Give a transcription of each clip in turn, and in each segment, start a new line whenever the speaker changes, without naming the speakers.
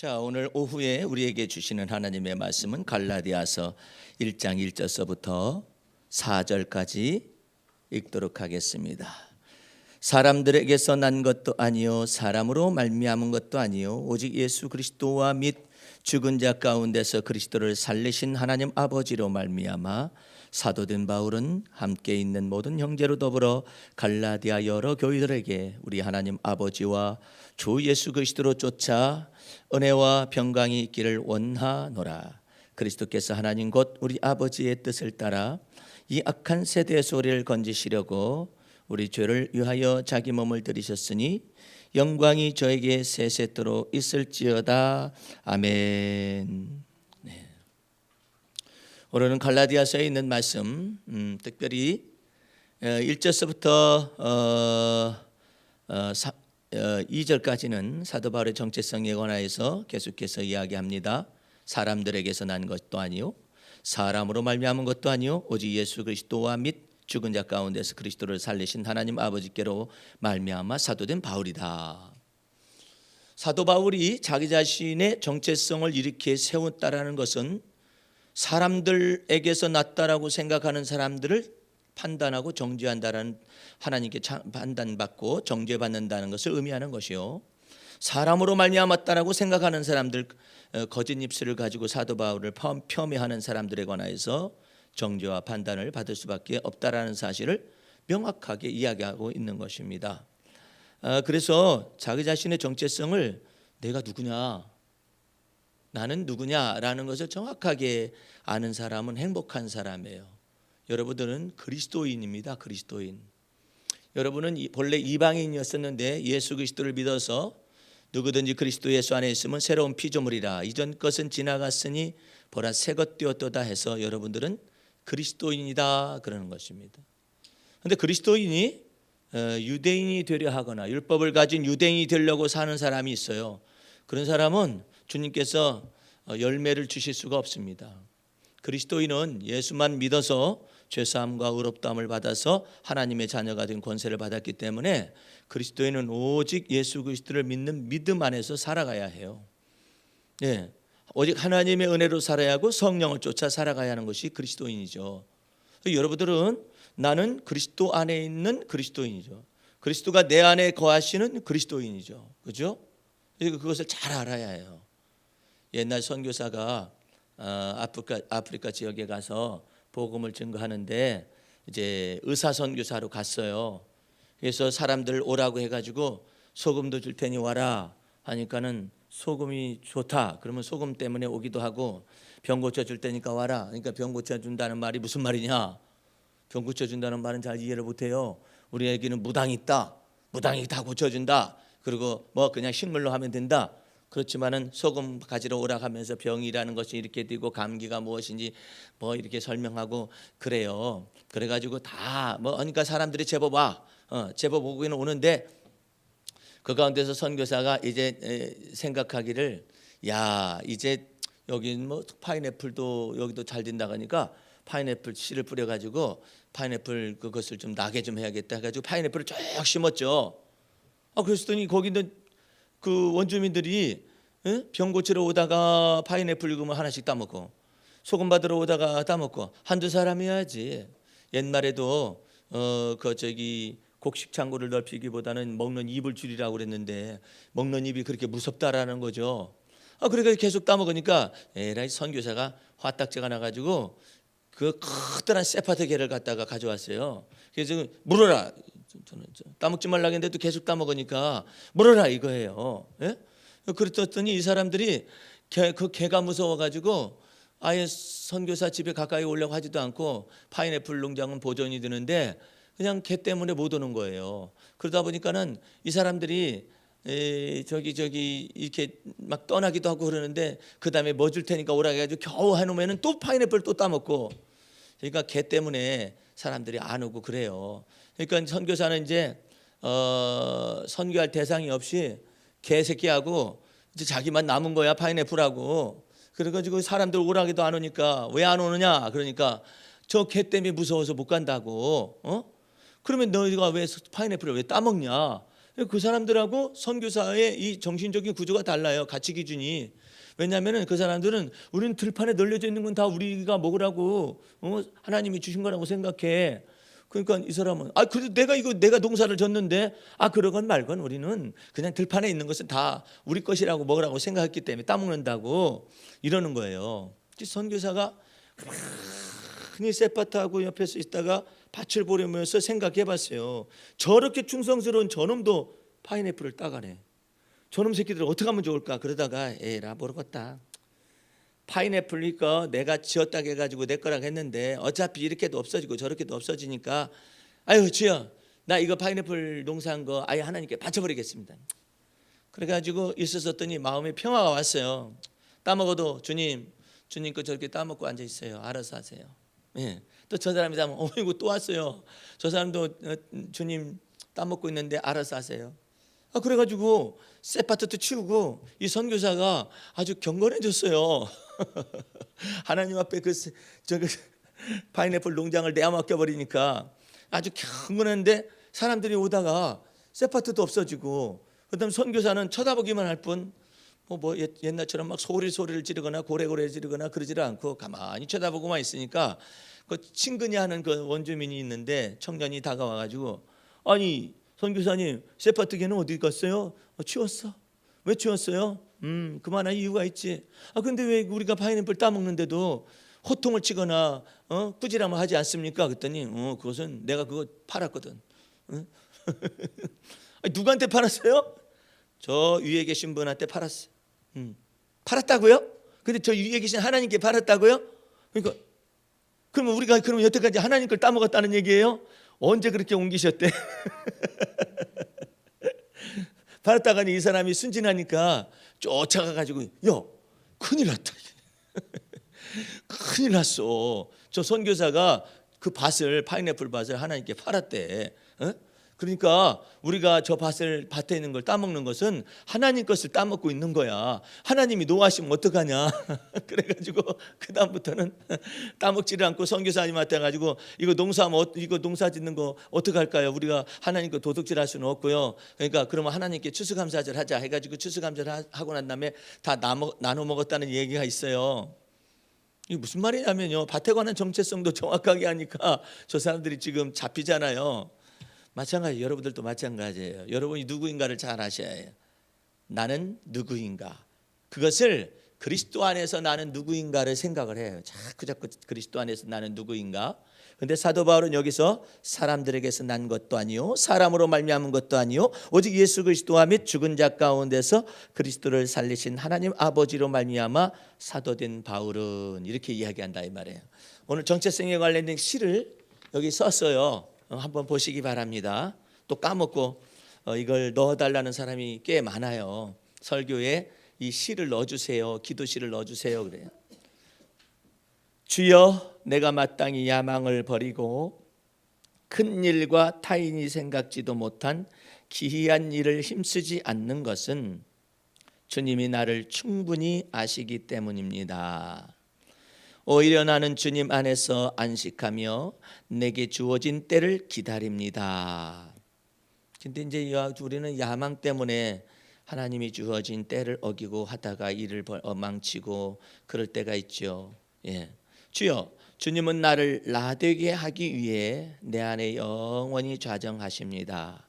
자, 오늘 오후에 우리에게 주시는 하나님의 말씀은 갈라디아서 1장 1절서부터 4절까지 읽도록 하겠습니다. 사람들에게서 난 것도 아니요 사람으로 말미암은 것도 아니요 오직 예수 그리스도와 및 죽은 자 가운데서 그리스도를 살리신 하나님 아버지로 말미암아 사도된 바울은 함께 있는 모든 형제로 더불어 갈라디아 여러 교회들에게 우리 하나님 아버지와 주 예수 그리스도로 쫓아 은혜와 평강이 있기를 원하노라. 그리스도께서 하나님 곧 우리 아버지의 뜻을 따라 이 악한 세대의 소리를 건지시려고 우리 죄를 위하여 자기 몸을 들이셨으니 영광이 저에게 세세토록 있을지어다. 아멘. 네. 오늘은 갈라디아서에 있는 말씀, 특별히 1절서부터 2절까지는 사도 바울의 정체성에 관하여서 계속해서 이야기합니다. 사람들에게서 난 것도 아니요 사람으로 말미암은 것도 아니요 오직 예수 그리스도와 및 죽은 자 가운데서 그리스도를 살리신 하나님 아버지께로 말미암아 사도된 바울이다. 사도 바울이 자기 자신의 정체성을 이렇게 세웠다라는 것은 사람들에게서 났다라고 생각하는 사람들을 판단하고 정죄한다라는, 하나님께 판단받고 정죄받는다는 것을 의미하는 것이요, 사람으로 말미암았다라고 생각하는 사람들, 거짓 입술을 가지고 사도 바울을 폄훼하는 사람들에 관하여서 정죄와 판단을 받을 수밖에 없다라는 사실을 명확하게 이야기하고 있는 것입니다. 그래서 자기 자신의 정체성을 내가 누구냐, 나는 누구냐라는 것을 정확하게 아는 사람은 행복한 사람이에요. 여러분들은 그리스도인입니다. 그리스도인. 여러분은 본래 이방인이었었는데 예수 그리스도를 믿어서 누구든지 그리스도 예수 안에 있으면 새로운 피조물이라 이전 것은 지나갔으니 보라 새 것 되었도다 해서 여러분들은 그리스도인이다 그러는 것입니다. 그런데 그리스도인이 유대인이 되려 하거나 율법을 가진 유대인이 되려고 사는 사람이 있어요. 그런 사람은 주님께서 열매를 주실 수가 없습니다. 그리스도인은 예수만 믿어서 죄사함과 의롭다함을 받아서 하나님의 자녀가 된 권세를 받았기 때문에 그리스도인은 오직 예수 그리스도를 믿는 믿음 안에서 살아가야 해요. 네, 오직 하나님의 은혜로 살아야 하고 성령을 쫓아 살아가야 하는 것이 그리스도인이죠. 여러분들은 나는 그리스도 안에 있는 그리스도인이죠. 그리스도가 내 안에 거하시는 그리스도인이죠. 그렇죠? 그것을 잘 알아야 해요. 옛날 선교사가 아프리카 지역에 가서 복음을 증거하는데 이제 의사 선교사로 갔어요. 그래서 사람들 오라고 해가지고 소금도 줄 테니 와라 하니까는 소금이 좋다. 그러면 소금 때문에 오기도 하고 병 고쳐 줄 테니까 와라. 그러니까 병 고쳐 준다는 말이 무슨 말이냐? 병 고쳐 준다는 말은 잘 이해를 못해요. 우리에게는 무당이 있다. 무당이 다 고쳐준다. 그리고 뭐 그냥 식물로 하면 된다. 그렇지만은 소금 가지러 오라 하면서 병이라는 것이 이렇게 되고 감기가 무엇인지 뭐 이렇게 설명하고 그래요. 그래가지고 다 뭐 그러니까 사람들이 제법 제법 오기는 오는데 그 가운데서 선교사가 이제 생각하기를 야 이제 여기 뭐 파인애플도 여기도 잘 된다 하니까 파인애플 씨를 뿌려가지고 파인애플 그것을 좀 나게 좀 해야겠다 해가지고 파인애플을 쭉 심었죠. 그랬더니 거기는 그 원주민들이 병 고치러 오다가 파인애플 익으면 하나씩 따먹고 소금 받으러 오다가 따먹고 한두 사람이야지. 옛날에도 그 저기 곡식 창고를 넓히기보다는 먹는 입을 줄이라고 그랬는데 먹는 입이 그렇게 무섭다라는 거죠. 그러니까 계속 따먹으니까 에라이 선교사가 화딱지가 나가지고 그 커다란 세파트 개를 갖다가 가져왔어요. 그래서 물어라. 저는 따먹지 말라고 했는데도 계속 따먹으니까 물어라 이거예요. 예? 그랬더니 이 사람들이 그 개가 무서워가지고 아예 선교사 집에 가까이 오려고 하지도 않고 파인애플 농장은 보존이 되는데 그냥 개 때문에 못 오는 거예요. 그러다 보니까는 이 사람들이 저기 이렇게 막 떠나기도 하고 그러는데 그 다음에 뭐 줄 테니까 오라 해가지고 겨우 해놓으면은 또 파인애플 또 따먹고 그러니까 개 때문에 사람들이 안 오고 그래요. 그러니까 선교사는 이제 선교할 대상이 없이 개새끼하고 이제 자기만 남은 거야 파인애플하고. 그래가지고 사람들 오라기도 안 오니까 왜 안 오느냐 그러니까 저 개 때문에 무서워서 못 간다고. 그러면 너희가 왜 파인애플을 왜 따먹냐? 그 사람들하고 선교사의 이 정신적인 구조가 달라요. 가치 기준이. 왜냐하면 그 사람들은 우리는 들판에 널려져 있는 건 다 우리가 먹으라고 하나님이 주신 거라고 생각해. 그러니까 이 사람은 그래도 내가 농사를 졌는데 그러건 말건 우리는 그냥 들판에 있는 것은 다 우리 것이라고 먹으라고 생각했기 때문에 따먹는다고 이러는 거예요. 선교사가 흔히 셋바트하고 옆에서 있다가 밭을 보려면서 생각해봤어요. 저렇게 충성스러운 저놈도 파인애플을 따가네. 저놈 새끼들 어떻게 하면 좋을까? 그러다가 에라 모르겠다. 파인애플이니까 내가 지었다고 해가지고 내 거라고 했는데 어차피 이렇게도 없어지고 저렇게도 없어지니까 아유 주여 나 이거 파인애플 농사한 거 아예 하나님께 바쳐버리겠습니다. 그래가지고 있었더니 마음에 평화가 왔어요. 따먹어도 주님 거 저렇게 따먹고 앉아 있어요. 알아서 하세요. 예. 또 저 사람이 하면 이거 또 왔어요. 저 사람도 주님 따먹고 있는데 알아서 하세요. 그래가지고 셋바트도 치우고 이 선교사가 아주 경건해졌어요. 하나님 앞에 그 파인애플 농장을 내어맡겨 버리니까 아주 경건한데 사람들이 오다가 셋바트도 없어지고 그다음 선교사는 쳐다보기만 할 뿐 옛날처럼 막 소리를 지르거나 고래고래 지르거나 그러지를 않고 가만히 쳐다보고만 있으니까 그 친근히 하는 그 원주민이 있는데 청년이 다가와가지고 아니 선교사님 셋바트개는 어디 갔어요? 치웠어. 왜 치웠어요? 그만한 이유가 있지. 근데 왜 우리가 파인애플 따먹는데도 호통을 치거나 꾸지람을 하지 않습니까? 그랬더니 그것은 내가 그거 팔았거든. 누구한테 팔았어요? 저 위에 계신 분한테 팔았어. 팔았다고요? 근데 저 위에 계신 하나님께 팔았다고요? 그러니까 그러면 우리가 여태까지 하나님 걸 따먹었다는 얘기예요? 언제 그렇게 옮기셨대? 팔았다가니 이 사람이 순진하니까 쫓아가가지고 야 큰일 났다. 큰일 났어. 저 선교사가 그 파인애플 밭을 하나님께 팔았대. 그러니까 우리가 저 밭에 있는 걸 따먹는 것은 하나님 것을 따먹고 있는 거야. 하나님이 노하시면 어떡하냐. 그래가지고 그 다음부터는 따먹지를 않고 선교사님한테 가지고 이거 농사 짓는 거 어떻게 할까요? 우리가 하나님 거 도둑질할 수는 없고요. 그러니까 그러면 하나님께 추수감사절 하자 해가지고 추수감사절 하고 난 다음에 다 나눠 먹었다는 얘기가 있어요. 이게 무슨 말이냐면요. 밭에 관한 정체성도 정확하게 하니까 저 사람들이 지금 잡히잖아요. 마찬가지 여러분들도 마찬가지예요. 여러분이 누구인가를 잘 아셔야 해요. 나는 누구인가. 그것을 그리스도 안에서 나는 누구인가를 생각을 해요. 자꾸 그리스도 안에서 나는 누구인가. 그런데 사도 바울은 여기서 사람들에게서 난 것도 아니요 사람으로 말미암은 것도 아니요 오직 예수 그리스도와 및 죽은 자 가운데서 그리스도를 살리신 하나님 아버지로 말미암아 사도된 바울은 이렇게 이야기한다 이 말이에요. 오늘 정체성에 관련된 시를 여기 썼어요. 한번 보시기 바랍니다. 또 까먹고 이걸 넣어달라는 사람이 꽤 많아요. 설교에 이 시를 넣어주세요. 기도시를 넣어주세요. 그래요. 주여 내가 마땅히 야망을 버리고 큰 일과 타인이 생각지도 못한 기이한 일을 힘쓰지 않는 것은 주님이 나를 충분히 아시기 때문입니다. 오히려 나는 주님 안에서 안식하며 내게 주어진 때를 기다립니다. 근데 이제 우리는 야망 때문에 하나님이 주어진 때를 어기고 하다가 일을 망치고 그럴 때가 있죠. 예. 주여 주님은 나를 나되게 하기 위해 내 안에 영원히 좌정하십니다.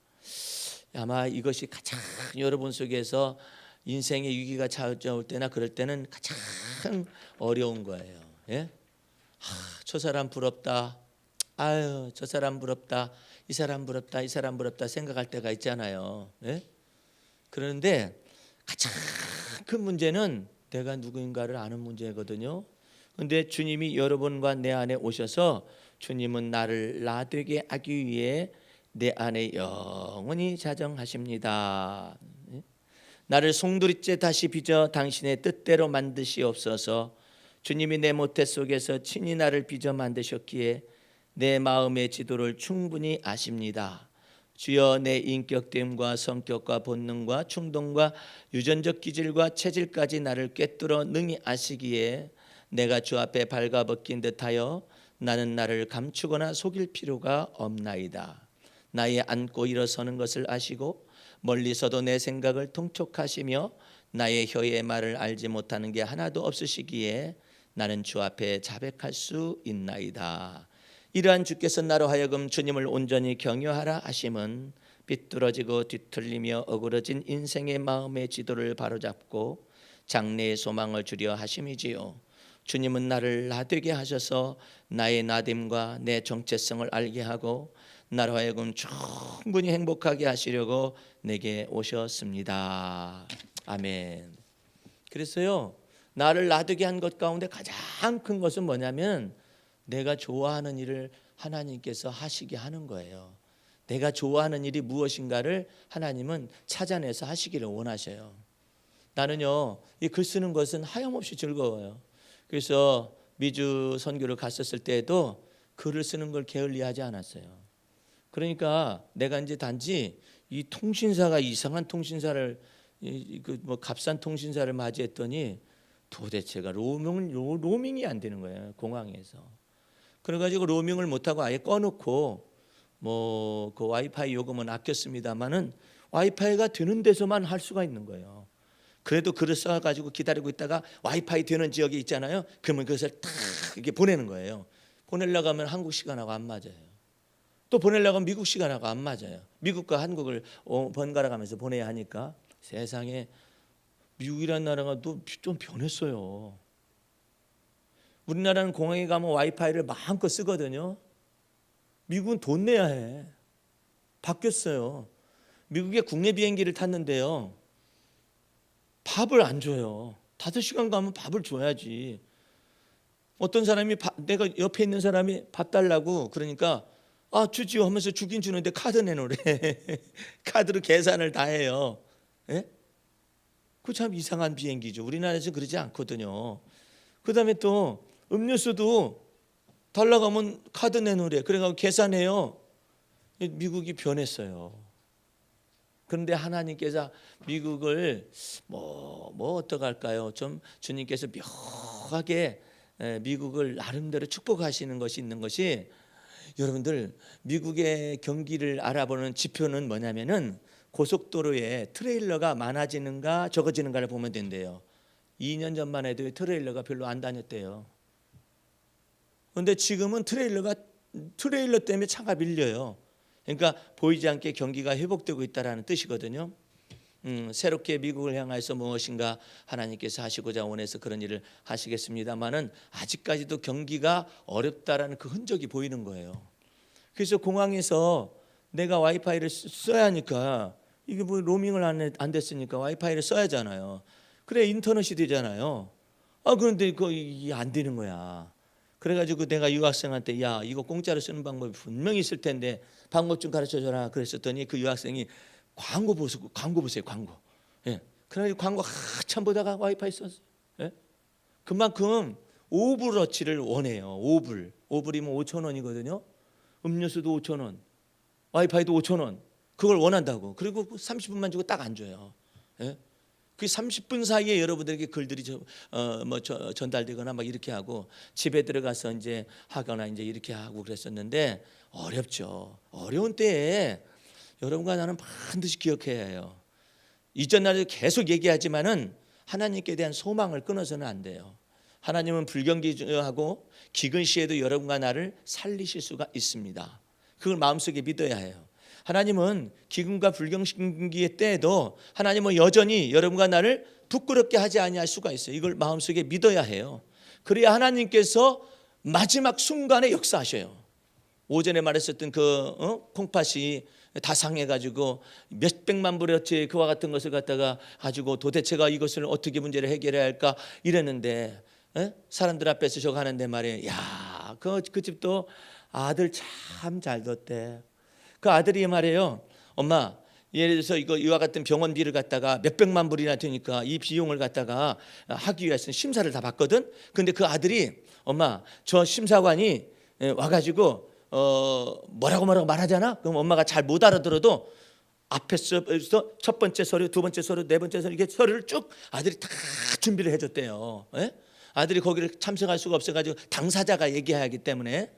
아마 이것이 가장 여러분 속에서 인생의 위기가 찾아올 때나 그럴 때는 가장 어려운 거예요. 예? 저 사람 부럽다. 아유, 저 사람 부럽다. 이 사람 부럽다. 이 사람 부럽다 생각할 때가 있잖아요. 예? 그런데 가장 큰 문제는 내가 누구인가를 아는 문제거든요. 그런데 주님이 여러분과 내 안에 오셔서 주님은 나를 나 되게 하기 위해 내 안에 영원히 자정하십니다. 나를 송두리째 다시 빚어 당신의 뜻대로 만드시옵소서. 주님이 내 모태 속에서 친히 나를 빚어 만드셨기에 내 마음의 지도를 충분히 아십니다. 주여 내 인격됨과 성격과 본능과 충동과 유전적 기질과 체질까지 나를 꿰뚫어 능히 아시기에 내가 주 앞에 발가벗긴 듯하여 나는 나를 감추거나 속일 필요가 없나이다. 나의 앉고 일어서는 것을 아시고 멀리서도 내 생각을 통촉하시며 나의 혀의 말을 알지 못하는 게 하나도 없으시기에 나는 주 앞에 자백할 수 있나이다. 이러한 주께서 나로 하여금 주님을 온전히 경유하라 하심은 삐뚤어지고 뒤틀리며 어그러진 인생의 마음의 지도를 바로잡고 장래의 소망을 주려 하심이지요. 주님은 나를 나되게 하셔서 나의 나됨과 내 정체성을 알게 하고 나로 하여금 충분히 행복하게 하시려고 내게 오셨습니다. 아멘. 그래서요, 나를 나되게 한 것 가운데 가장 큰 것은 뭐냐면 내가 좋아하는 일을 하나님께서 하시게 하는 거예요. 내가 좋아하는 일이 무엇인가를 하나님은 찾아내서 하시기를 원하셔요. 나는요, 이 글 쓰는 것은 하염없이 즐거워요. 그래서 미주 선교를 갔었을 때에도 글을 쓰는 걸 게을리하지 않았어요. 그러니까 내가 이제 단지 이 통신사가 이상한 통신사를 뭐 값싼 통신사를 맞이했더니 도대체가 로밍이 안 되는 거예요. 공항에서. 그래가지고 로밍을 못하고 아예 꺼놓고 뭐 그 와이파이 요금은 아꼈습니다만은 와이파이가 되는 데서만 할 수가 있는 거예요. 그래도 글을 써가지고 기다리고 있다가 와이파이 되는 지역이 있잖아요. 그러면 그것을 탁 이렇게 보내는 거예요. 보내려고 하면 한국 시간하고 안 맞아요. 또 보내려고 하면 미국 시간하고 안 맞아요. 미국과 한국을 번갈아 가면서 보내야 하니까 세상에 미국이라는 나라가 또 좀 변했어요. 우리나라는 공항에 가면 와이파이를 마음껏 쓰거든요. 미국은 돈 내야 해. 바뀌었어요. 미국의 국내 비행기를 탔는데요, 밥을 안 줘요. 5시간 가면 밥을 줘야지. 어떤 사람이 내가 옆에 있는 사람이 밥 달라고 그러니까 주지요 하면서 주긴 주는데 카드 내놓으래. 카드로 계산을 다 해요. 예? 그 참 이상한 비행기죠. 우리나라에서 그러지 않거든요. 그다음에 또 음료수도 달라고 하면 카드 내놓으래. 그래가지고 계산해요. 미국이 변했어요. 그런데 하나님께서 미국을 뭐 어떡할까요? 좀 주님께서 묘하게 미국을 나름대로 축복하시는 것이 있는 것이, 여러분들 미국의 경기를 알아보는 지표는 뭐냐면은 고속도로에 트레일러가 많아지는가 적어지는가를 보면 된대요. 2년 전만 해도 트레일러가 별로 안 다녔대요. 그런데 지금은 트레일러 때문에 차가 밀려요. 그러니까 보이지 않게 경기가 회복되고 있다라는 뜻이거든요. 새롭게 미국을 향해서 무엇인가 하나님께서 하시고자 원해서 그런 일을 하시겠습니다만은 아직까지도 경기가 어렵다라는 그 흔적이 보이는 거예요. 그래서 공항에서 내가 와이파이를 써야 하니까, 이게 뭐 로밍을 안 됐으니까 와이파이를 써야 하잖아요. 그래 인터넷이 되잖아요. 그런데 이게 안 되는 거야. 그래가지고 내가 유학생한테 야 이거 공짜로 쓰는 방법이 분명히 있을 텐데 방법 좀 가르쳐줘라 그랬었더니 그 유학생이 광고 보세요 광고. 예. 그래가지고 광고 한참 보다가 와이파이 썼어요. 예? 그만큼 오브러치를 원해요. 오불이면 5,000원이거든요. 음료수도 5,000원, 와이파이도 5,000원. 그걸 원한다고. 그리고 30분만 주고 딱 안 줘요. 예? 그 30분 사이에 여러분들에게 글들이 전달되거나 막 이렇게 하고 집에 들어가서 이제 하거나 이제 이렇게 하고 그랬었는데 어렵죠. 어려운 때에 여러분과 나는 반드시 기억해야 해요. 이전 날에 계속 얘기하지만은 하나님께 대한 소망을 끊어서는 안 돼요. 하나님은 불경기하고 기근 시에도 여러분과 나를 살리실 수가 있습니다. 그걸 마음속에 믿어야 해요. 하나님은 기근과 불경기의 때에도 하나님은 여전히 여러분과 나를 부끄럽게 하지 아니할 수가 있어요. 이걸 마음속에 믿어야 해요. 그래야 하나님께서 마지막 순간에 역사하셔요. 오전에 말했었던 콩팥이 다 상해가지고 몇백만 불어치 그와 같은 것을 갖다가 가지고 도대체가 이것을 어떻게 문제를 해결해야 할까 이랬는데 사람들 앞에서 저거 하는데 말이에요. 야, 그 집도 아들 참 잘 뒀대. 그 아들이 말해요. 엄마, 예를 들어서 이와 같은 병원비를 갖다가 몇백만 불이나 되니까 이 비용을 갖다가 하기 위해서 심사를 다 받거든. 근데 그 아들이 엄마, 저 심사관이 와가지고 뭐라고 말하잖아. 그럼 엄마가 잘 못 알아들어도 앞에서 첫 번째 서류, 두 번째 서류, 네 번째 서류 이렇게 서류를 쭉 아들이 다 준비를 해줬대요. 아들이 거기를 참석할 수가 없어가지고 당사자가 얘기해야 하기 때문에.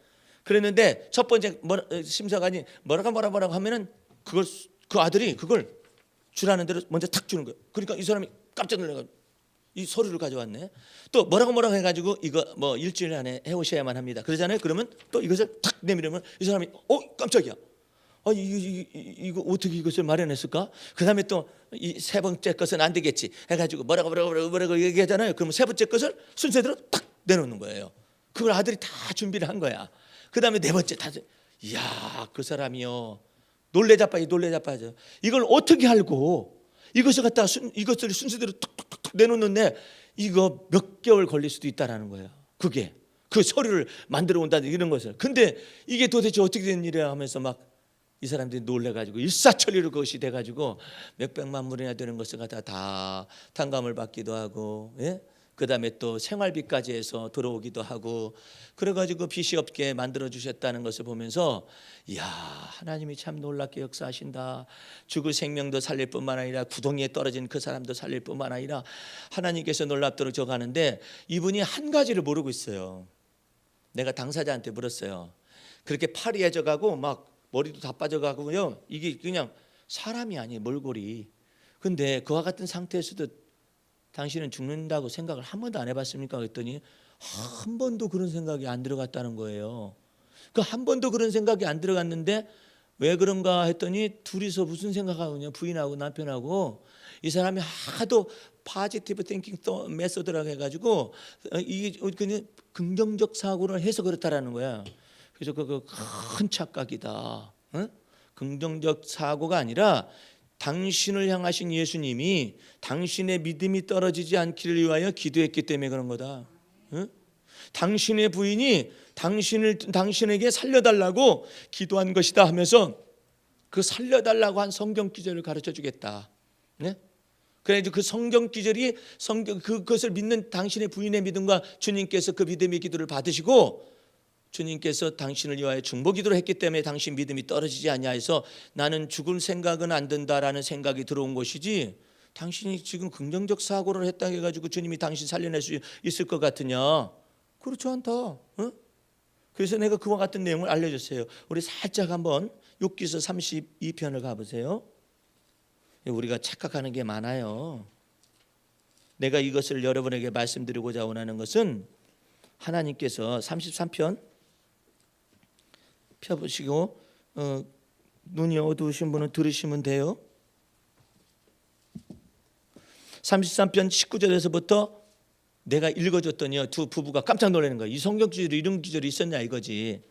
그랬는데 첫 번째 심사관이 뭐라고 하면은 그 아들이 그걸 주라는 대로 먼저 탁 주는 거예요. 그러니까 이 사람이 깜짝 놀라가지고 이 서류를 가져왔네. 또 뭐라고 해가지고 이거 뭐 일주일 안에 해오셔야만 합니다. 그러잖아요. 그러면 또 이것을 탁 내밀으면 이 사람이 깜짝이야. 이거 어떻게 이것을 마련했을까? 그 다음에 또 이 세 번째 것은 안 되겠지 해가지고 뭐라고 얘기하잖아요. 그러면 세 번째 것을 순서대로 딱 내놓는 거예요. 그걸 아들이 다 준비를 한 거야. 그 다음에 네 번째 이야, 그 사람이요 놀래 자빠져. 이걸 어떻게 알고 이것을 갖다가 이것을 순서대로 툭툭툭 내놓는데 이거 몇 개월 걸릴 수도 있다라는 거예요. 그게 그 서류를 만들어 온다는 이런 것을. 근데 이게 도대체 어떻게 된 일이야 하면서 막 이 사람들이 놀래가지고 일사천리로 그것이 돼가지고 몇백만 불이나 되는 것을 갖다 다 탕감을 받기도 하고, 예? 그 다음에 또 생활비까지 해서 들어오기도 하고, 그래가지고 빚이 없게 만들어 주셨다는 것을 보면서 이야, 하나님이 참 놀랍게 역사하신다. 죽을 생명도 살릴 뿐만 아니라 구덩이에 떨어진 그 사람도 살릴 뿐만 아니라 하나님께서 놀랍도록 적하는데, 이분이 한 가지를 모르고 있어요. 내가 당사자한테 물었어요. 그렇게 팔이 해져가고 막 머리도 다 빠져가고요, 이게 그냥 사람이 아니에요, 몰골이. 근데 그와 같은 상태에서도 당신은 죽는다고 생각을 한 번도 안 해봤습니까? 그랬더니 한 번도 그런 생각이 안 들어갔다는 거예요. 그 한 번도 그런 생각이 안 들어갔는데 왜 그런가 했더니 둘이서 무슨 생각하느냐, 부인하고 남편하고 이 사람이 하도 파지티브 띵킹 메소드라고 해가지고 이게 그냥 긍정적 사고를 해서 그렇다라는 거야. 그래서 그 큰 착각이다. 어? 긍정적 사고가 아니라 당신을 향하신 예수님이 당신의 믿음이 떨어지지 않기를 위하여 기도했기 때문에 그런 거다. 어? 당신의 부인이 당신에게 살려달라고 기도한 것이다 하면서 그 살려달라고 한 성경 기절을 가르쳐 주겠다. 네? 그래서 그 성경 기절이 그것을 믿는 당신의 부인의 믿음과 주님께서 그 믿음의 기도를 받으시고, 주님께서 당신을 위하여 중보기도를 했기 때문에 당신 믿음이 떨어지지 않냐 해서 나는 죽을 생각은 안 든다라는 생각이 들어온 것이지, 당신이 지금 긍정적 사고를 했다 해가지고 주님이 당신 살려낼 수 있을 것 같으냐? 그렇지 않다. 어? 그래서 내가 그와 같은 내용을 알려줬어요. 우리 살짝 한번 욥기서 32편을 가보세요. 우리가 착각하는 게 많아요. 내가 이것을 여러분에게 말씀드리고자 원하는 것은, 하나님께서 33편 펴보시고 눈이 어두우신 분은 들으시면 돼요. 33편 19절에서부터 내가 읽어줬더니요, 두 부부가 깜짝 놀라는 거예요. 이 성경 기절이 이런 기절이 있었냐 이거지.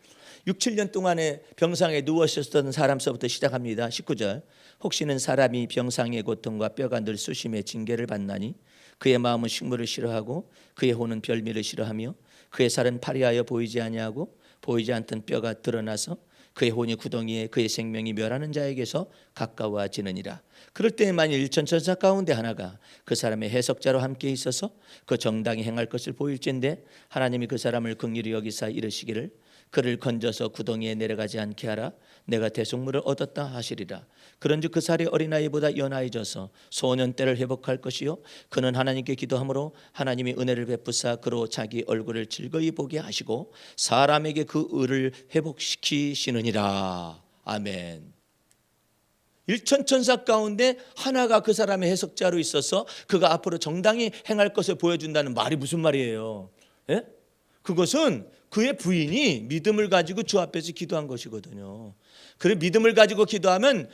6, 7년 동안에 병상에 누워 있었던 사람서부터 시작합니다. 19절. 혹시는 사람이 병상의 고통과 뼈가 늘 수심의 징계를 받나니 그의 마음은 식물을 싫어하고 그의 혼은 별미를 싫어하며 그의 살은 파리하여 보이지 아니하고 보이지 않던 뼈가 드러나서 그의 혼이 구덩이에 그의 생명이 멸하는 자에게서 가까워지느니라. 그럴 때 만일 일천천사 가운데 하나가 그 사람의 해석자로 함께 있어서 그 정당히 행할 것을 보일진데 하나님이 그 사람을 긍휼히 여기사 이르시기를 그를 건져서 구덩이에 내려가지 않게 하라. 내가 대속물을 얻었다 하시리라. 그런즉 그 살이 어린아이보다 연하여져서 소년 때를 회복할 것이요 그는 하나님께 기도함으로 하나님이 은혜를 베푸사 그로 자기 얼굴을 즐거이 보게 하시고 사람에게 그 의를 회복시키시느니라. 아멘. 일천천사 가운데 하나가 그 사람의 해석자로 있어서 그가 앞으로 정당히 행할 것을 보여준다는 말이 무슨 말이에요? 예? 그것은 그의 부인이 믿음을 가지고 주 앞에서 기도한 것이거든요. 그래 믿음을 가지고 기도하면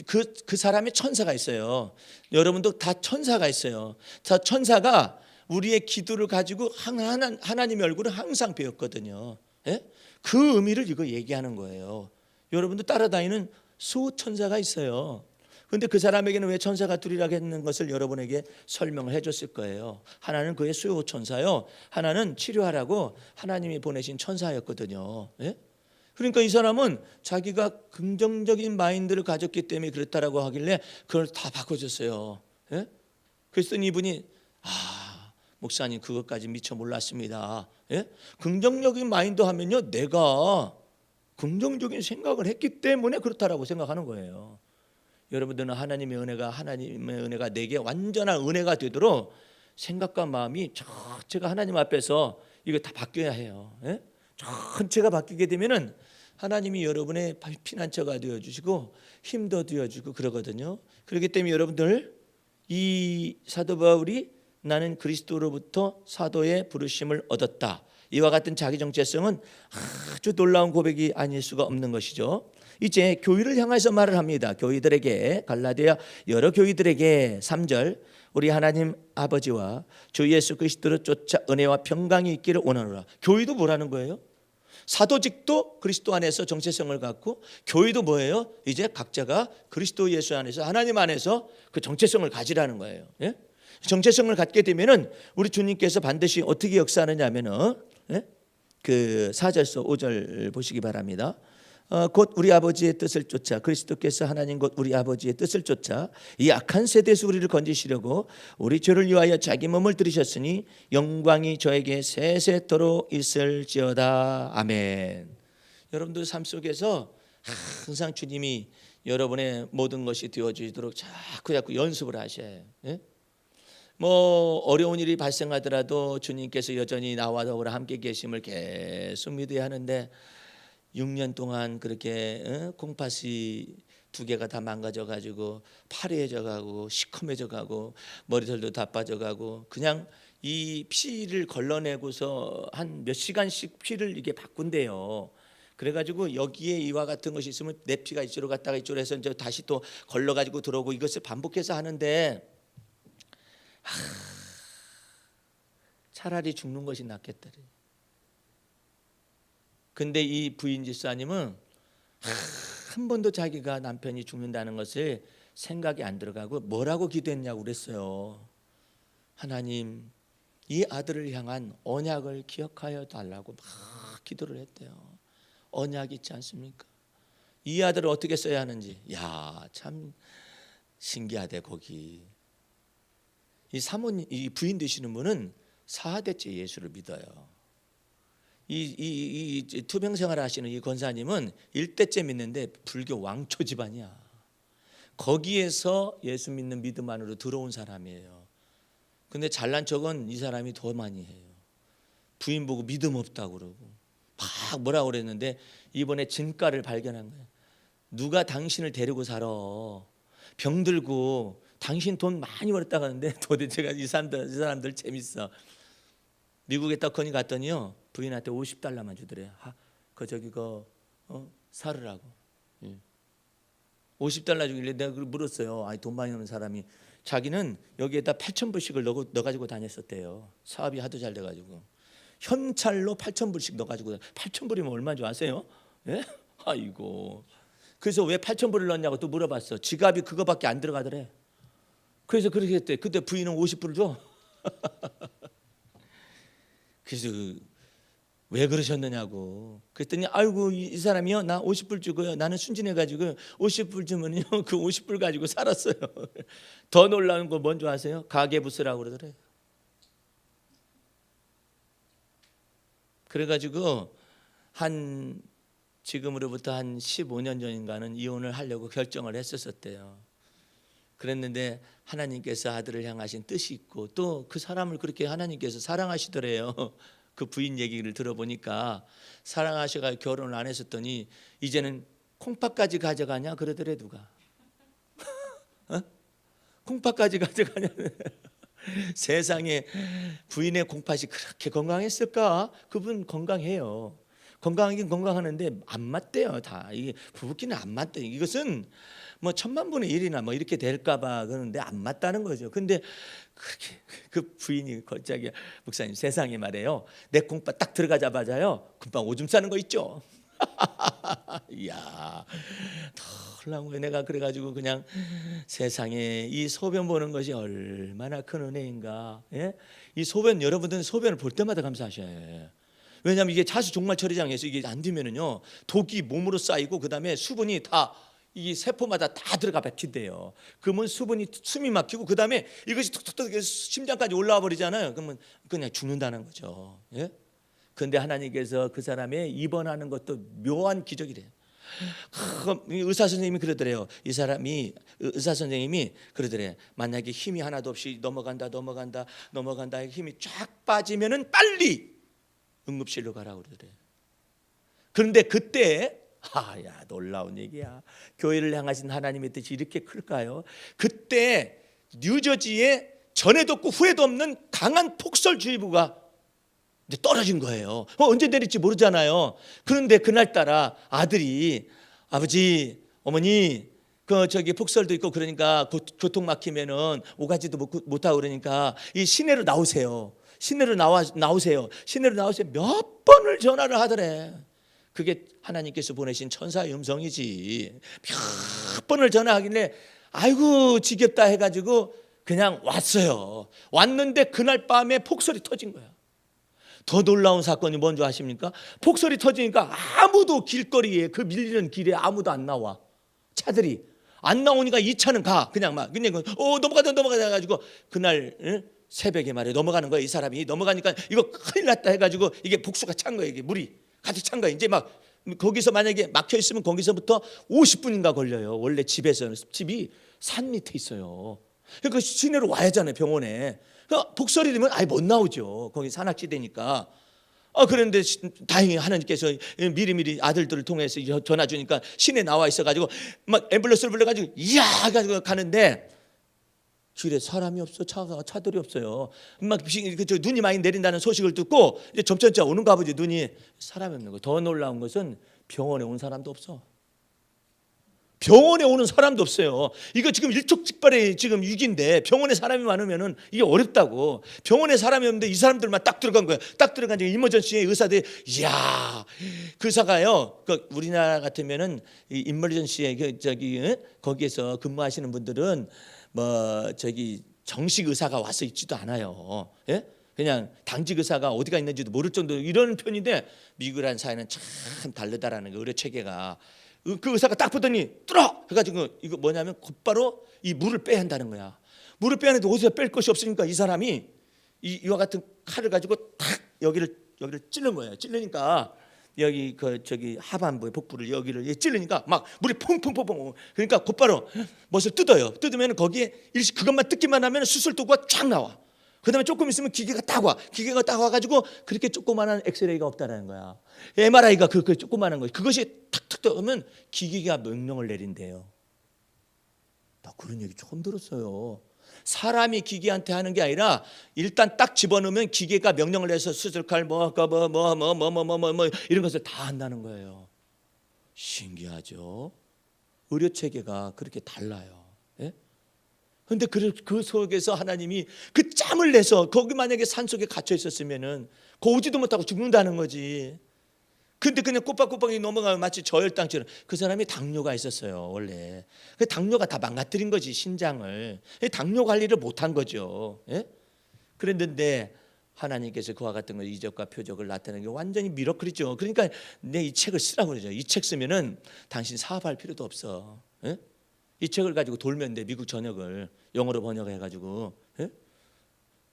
그 사람의 천사가 있어요. 여러분도 다 천사가 있어요. 다 천사가 우리의 기도를 가지고 하나님의 얼굴을 항상 배웠거든요. 예? 그 의미를 이거 얘기하는 거예요. 여러분도 따라다니는 수천사가 있어요. 그런데 그 사람에게는 왜 천사가 둘이라고 했는 것을 여러분에게 설명을 해줬을 거예요. 하나는 그의 수호천사요, 하나는 치료하라고 하나님이 보내신 천사였거든요. 예? 그러니까 이 사람은 자기가 긍정적인 마인드를 가졌기 때문에 그렇다라고 하길래 그걸 다 바꿔줬어요. 예? 그랬더니 이분이 목사님 그것까지 미처 몰랐습니다. 예? 긍정적인 마인드 하면요, 내가 긍정적인 생각을 했기 때문에 그렇다라고 생각하는 거예요. 여러분들은 하나님의 은혜가 내게 완전한 은혜가 되도록 생각과 마음이 제가 하나님 앞에서 이거 다 바뀌어야 해요. 예? 전체가 바뀌게 되면은 하나님이 여러분의 피난처가 되어주시고 힘도 되어주고 그러거든요. 그렇기 때문에 여러분들, 이 사도 바울이 나는 그리스도로부터 사도의 부르심을 얻었다, 이와 같은 자기 정체성은 아주 놀라운 고백이 아닐 수가 없는 것이죠. 이제 교회를 향해서 말을 합니다. 교회들에게, 갈라디아 여러 교회들에게 3절, 우리 하나님 아버지와 주 예수 그리스도로 쫓아 은혜와 평강이 있기를 원하노라. 교회도 뭐라는 거예요? 사도직도 그리스도 안에서 정체성을 갖고, 교회도 뭐예요? 이제 각자가 그리스도 예수 안에서, 하나님 안에서 그 정체성을 가지라는 거예요. 예? 정체성을 갖게 되면은 우리 주님께서 반드시 어떻게 역사하느냐 하면은, 예? 그 4절서 5절 보시기 바랍니다. 곧 우리 아버지의 뜻을 쫓아, 그리스도께서 하나님 곧 우리 아버지의 뜻을 쫓아 이 악한 세대에서 우리를 건지시려고 우리 죄를 위하여 자기 몸을 들이셨으니 영광이 저에게 세세토록 있을지어다. 아멘. 여러분들 삶 속에서 항상 주님이 여러분의 모든 것이 되어지도록 자꾸 연습을 하셔야 해요. 예? 뭐 어려운 일이 발생하더라도 주님께서 여전히 나와 더불어 함께 계심을 계속 믿어야 하는데, 6년 동안 그렇게 콩팥이 2개가 다 망가져 가지고 파래져 가고 시커매져 가고 머리털도 다 빠져 가고, 그냥 이 피를 걸러내고서 한 몇 시간씩 피를 이게 바꾼대요. 그래가지고 여기에 이와 같은 것이 있으면 내 피가 이쪽으로 갔다가 이쪽으로 해서 이제 다시 또 걸러가지고 들어오고, 이것을 반복해서 하는데 차라리 죽는 것이 낫겠다. 근데 이 부인 집사님은 한 번도 자기가 남편이 죽는다는 것을 생각이 안 들어가고 뭐라고 기도했냐고 그랬어요. 하나님, 이 아들을 향한 언약을 기억하여 달라고 막 기도를 했대요. 언약이 있지 않습니까? 이 아들을 어떻게 써야 하는지, 야, 참 신기하대. 거기 이 부인 되시는 분은 4대째 예수를 믿어요. 이 투병 생활을 하시는 이 권사님은 1대째 믿는데 불교 왕초 집안이야. 거기에서 예수 믿는 믿음 안으로 들어온 사람이에요. 근데 잘난 척은 이 사람이 더 많이 해요. 부인 보고 믿음 없다고 그러고 막 뭐라고 그랬는데, 이번에 진가를 발견한 거예요. 누가 당신을 데리고 살아? 병들고 당신 돈 많이 벌었다고 하는데 도대체가 이 사람들 재밌어. 미국에 딱 거기 갔더니요, 부인한테 $50만 주더래요. 사르라고. $50 주길래 내가 그걸 물었어요. 아니, 돈 많이 버는 사람이, 자기는 여기에다 8,000불씩을 넣어가지고 다녔었대요. 사업이 하도 잘 돼가지고 현찰로 8,000불씩 넣어가지고, 8,000불이면 얼마인 줄 아세요? 예? 아이고. 그래서 왜 8,000불을 넣었냐고 또 물어봤어. 지갑이 그거밖에 안 들어가더래. 그래서 그렇게 했대. 그때 부인은 50불을 줘. 그래서 왜 그러셨느냐고 그랬더니, 아이고 이 사람이요, 나 50불 주고요, 나는 순진해가지고 50불 주면요 그 50불 가지고 살았어요. 더 놀라운 거 뭔지 아세요? 가계부스라고 그러더래요. 그래가지고 지금으로부터 한 15년 전인가는 이혼을 하려고 결정을 했었대요. 그랬는데 하나님께서 아들을 향하신 뜻이 있고, 또 그 사람을 그렇게 하나님께서 사랑하시더래요. 그 부인 얘기를 들어보니까 사랑하셔가 결혼을 안 했었더니 이제는 콩팥까지 가져가냐 그러더래. 누가 콩팥까지 가져가냐. 세상에 부인의 콩팥이 그렇게 건강했을까? 그분 건강해요. 건강하긴 건강하는데 안 맞대요. 다 이게 부부끼는 안 맞대요. 이것은 뭐 1000만분의 1이나 뭐 이렇게 될까봐 그러는데 안 맞다는 거죠. 근데 그렇게 그 부인이 갑자기, 목사님 세상에 말해요, 내 콩팥 딱 들어가자마자요 금방 오줌 싸는 거 있죠. 이야, 털나고 내가 그래가지고 그냥 세상에 이 소변 보는 것이 얼마나 큰 은혜인가. 예? 이 소변, 여러분들은 소변을 볼 때마다 감사하셔야 해요. 왜냐하면 이게 자수 종말 처리장에서 이게 안 되면은요 독이 몸으로 쌓이고 그다음에 수분이 다 이 세포마다 다 들어가 뱉힌대요. 그러면 숨이 막히고 그다음에 이것이 톡톡톡 심장까지 올라와 버리잖아요. 그러면 그냥 죽는다는 거죠. 예? 그런데 하나님께서 그 사람의 입원하는 것도 묘한 기적이래요. 의사 선생님이 그러더래요. 이 사람이 의사 선생님이 그러더래요. 만약에 힘이 하나도 없이 넘어간다 힘이 쫙 빠지면은 빨리 응급실로 가라고 그러더래요. 그런데 그때 야 놀라운 얘기야. 교회를 향하신 하나님의 뜻이 이렇게 클까요? 그때 뉴저지에 전에도 없고 후에도 없는 강한 폭설주의보가 이제 떨어진 거예요. 언제 내릴지 모르잖아요. 그런데 그날따라 아들이 아버지, 어머니, 저기 폭설도 있고 그러니까 교통 막히면은 오가지도 못하고 그러니까 이 시내로 나오세요. 시내로 나오세요. 시내로 나오세요. 몇 번을 전화를 하더래. 그게 하나님께서 보내신 천사의 음성이지. 몇 번을 전화하길래 아이고 지겹다 해가지고 그냥 왔어요. 왔는데 그날 밤에 폭설이 터진 거야. 더 놀라운 사건이 뭔지 아십니까? 폭설이 터지니까 아무도 길거리에 그 밀리는 길에 아무도 안 나와. 차들이 안 나오니까 이 차는 가 그냥 넘어가다 해가지고 그날 새벽에 말이야 넘어가는 거야. 이 사람이 넘어가니까 이거 큰일 났다 해가지고 이게 복수가 찬 거야. 이게 물이 가득 찬 거야. 이제 막 거기서 만약에 막혀 있으면 거기서부터 50분인가 걸려요. 원래 집에서는 집이 산 밑에 있어요. 그러니까 시내로 와야 하잖아요. 병원에. 폭설이 되면 아예 못 나오죠. 거기 산악지대니까. 그런데 다행히 하나님께서 미리미리 아들들을 통해서 전화 주니까 시내 나와 있어가지고 막 앰뷸런스를 불러가지고 이야 가지고 가는데 길에 사람이 없어. 차들이 없어요. 막 눈이 많이 내린다는 소식을 듣고 이제 점점점 오는가 보지. 눈이 사람이 없는 거. 더 놀라운 것은 병원에 온 사람도 없어. 병원에 오는 사람도 없어요. 이거 지금 일촉즉발의 지금 위기인데 병원에 사람이 많으면은 이게 어렵다고. 병원에 사람이 없는데 이 사람들만 딱 들어간 거야. 딱 들어간 이머전시에 의사들이 이야 그 의사가요. 우리나라 같으면은 이 이머전시에 거기에서 근무하시는 분들은 뭐 정식 의사가 와서 있지도 않아요. 예? 그냥 당직 의사가 어디가 있는지도 모를 정도로 이런 편인데 미국이라는 사회는 참 다르다라는 거 의료 체계가. 그 의사가 딱 보더니 뚫어 해가지고 이거 뭐냐면 곧바로 이 물을 빼야 한다는 거야. 물을 빼야 하는데 어디서 뺄 것이 없으니까 이 사람이 이와 같은 칼을 가지고 탁 여기를 찌른 거예요. 찌르니까 여기 하반부의 복부를 여기를 찌르니까 막 물이 퐁퐁퐁퐁. 그러니까 곧바로 뭣을 뜯어요. 뜯으면 거기에 일시 그것만 뜯기만 하면 수술 도구가 쫙 나와. 그다음에 조금 있으면 기계가 딱 와. 기계가 딱 와가지고 그렇게 조그마한 엑스레이가 없다라는 거야. MRI가 그 조그마한 거. 그것이 탁탁 떠오면 기계가 명령을 내린대요. 나 그런 얘기 처음 들었어요. 사람이 기계한테 하는 게 아니라 일단 딱 집어넣으면 기계가 명령을 해서 수술칼 이런 것을 다 한다는 거예요. 신기하죠? 의료 체계가 그렇게 달라요. 예? 그런데 그 속에서 하나님이 그 짬을 내서 거기 만약에 산속에 갇혀 있었으면은 오지도 못하고 죽는다는 거지. 근데 그냥 꼬박꼬박이 넘어가면 마치 저혈당처럼. 그 사람이 당뇨가 있었어요 원래. 그 당뇨가 다 망가뜨린 거지 신장을. 당뇨 관리를 못한 거죠. 예? 그랬는데 하나님께서 그와 같은 거 이적과 표적을 나타내는 게 완전히 미러클이죠. 그러니까 내 이 책을 쓰라고 그러죠. 이 책 쓰면은 당신 사업할 필요도 없어. 예? 이 책을 가지고 돌면 돼. 미국 전역을 영어로 번역해가지고. 예?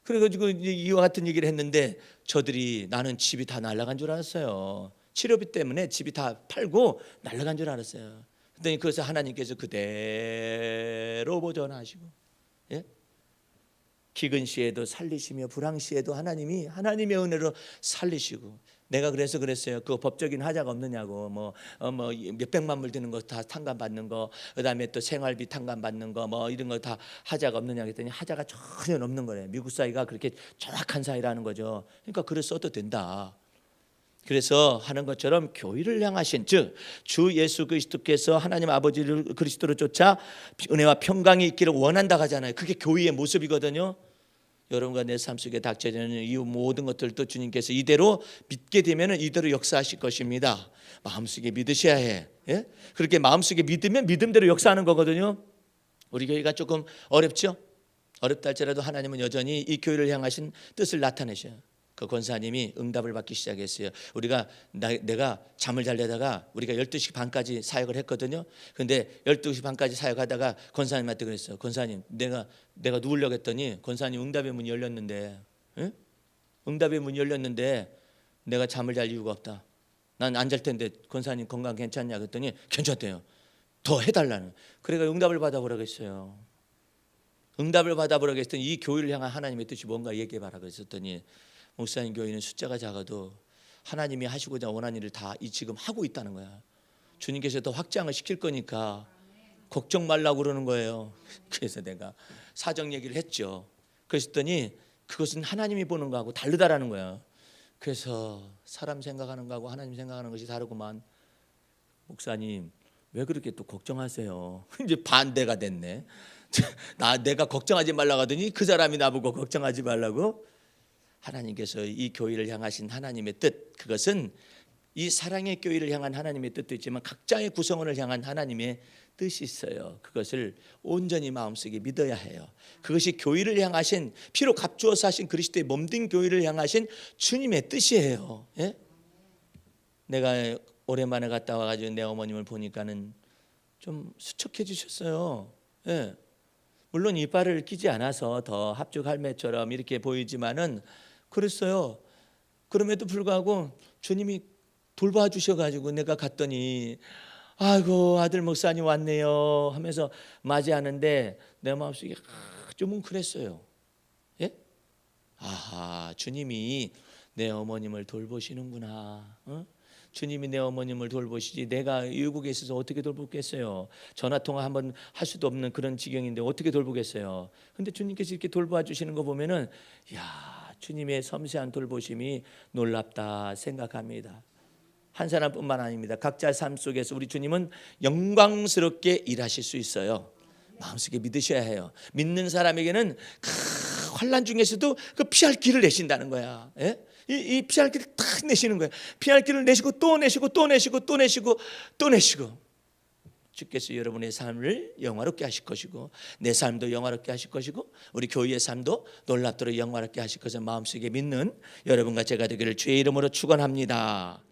그래가지고 이와 같은 얘기를 했는데 저들이 나는 집이 다 날아간 줄 알았어요. 치료비 때문에 집이 다 팔고 날아간 줄 알았어요. 그랬더니 그래서 하나님께서 그대로 보존하시고, 예? 기근 시에도 살리시며 불황 시에도 하나님이 하나님의 은혜로 살리시고. 내가 그래서 그랬어요. 그 법적인 하자가 없느냐고. 뭐 몇백만 불 드는 거 다 탕감 받는 거, 그다음에 또 생활비 탕감 받는 거, 뭐 이런 거 다 하자가 없느냐 했더니 하자가 전혀 없는 거예요. 미국 사회가 그렇게 정확한 사회라는 거죠. 그러니까 글을 써도 된다. 그래서 하는 것처럼 교회를 향하신 즉 주 예수 그리스도께서 하나님 아버지를 그리스도로 쫓아 은혜와 평강이 있기를 원한다 하잖아요. 그게 교회의 모습이거든요. 여러분과 내 삶 속에 닥쳐지는 이 모든 것들도 주님께서 이대로 믿게 되면 이대로 역사하실 것입니다. 마음속에 믿으셔야 해. 예? 그렇게 마음속에 믿으면 믿음대로 역사하는 거거든요. 우리 교회가 조금 어렵죠? 어렵다 할지라도 하나님은 여전히 이 교회를 향하신 뜻을 나타내셔요. 그 권사님이 응답을 받기 시작했어요. 내가 잠을 자려다가 우리가 12시 반까지 사역을 했거든요. 근데 12시 반까지 사역하다가 권사님한테 그랬어요. 권사님, 내가 누우려고 했더니 권사님 응답의 문이 열렸는데, 응? 응답의 문이 열렸는데 내가 잠을 잘 이유가 없다. 난 안 잘 텐데 권사님 건강 괜찮냐 그랬더니 괜찮대요. 더 해달라는. 그래가 응답을 받아보라고 했어요. 응답을 받아보라고 했더니 이 교회를 향한 하나님의 뜻이 뭔가 얘기해봐라 그랬더니 목사님 교회는 숫자가 작아도 하나님이 하시고자 원하는 일을 다 지금 하고 있다는 거야. 주님께서 더 확장을 시킬 거니까 걱정 말라고 그러는 거예요. 그래서 내가 사정 얘기를 했죠. 그랬더니 그것은 하나님이 보는 거하고 다르다라는 거야. 그래서 사람 생각하는 거하고 하나님 생각하는 것이 다르구만. 목사님 왜 그렇게 또 걱정하세요? 이제 반대가 됐네. 내가 걱정하지 말라고 하더니 그 사람이 나보고 걱정하지 말라고. 하나님께서 이 교회를 향하신 하나님의 뜻, 그것은 이 사랑의 교회를 향한 하나님의 뜻도 있지만 각자의 구성원을 향한 하나님의 뜻이 있어요. 그것을 온전히 마음속에 믿어야 해요. 그것이 교회를 향하신, 피로 값주어서 하신 그리스도의 몸된 교회를 향하신 주님의 뜻이에요. 예? 내가 오랜만에 갔다 와가지고 내 어머님을 보니까는 좀 수척해지셨어요. 예. 물론 이빨을 끼지 않아서 더 합죽 할매처럼 이렇게 보이지만은 그랬어요. 그럼에도 불구하고 주님이 돌봐주셔가지고 내가 갔더니 아이고 아들 목사님 왔네요 하면서 맞이하는데 내 마음속에 좀 뭉클했어요. 예? 아하, 주님이 내 어머님을 돌보시는구나. 어? 주님이 내 어머님을 돌보시지 내가 외국에 있어서 어떻게 돌보겠어요. 전화통화 한번 할 수도 없는 그런 지경인데 어떻게 돌보겠어요. 근데 주님께서 이렇게 돌봐 주시는 거 보면은 야, 주님의 섬세한 돌보심이 놀랍다 생각합니다. 한 사람뿐만 아닙니다. 각자 삶 속에서 우리 주님은 영광스럽게 일하실 수 있어요. 마음속에 믿으셔야 해요. 믿는 사람에게는 환난 중에서도 그 피할 길을 내신다는 거야. 예? 이 피할 길을 딱 내시는 거예요. 피할 길을 내시고 또 내시고 또 내시고 또 내시고 또 내시고. 주께서 여러분의 삶을 영화롭게 하실 것이고 내 삶도 영화롭게 하실 것이고 우리 교회의 삶도 놀랍도록 영화롭게 하실 것을 마음속에 믿는 여러분과 제가 되기를 주의 이름으로 축원합니다.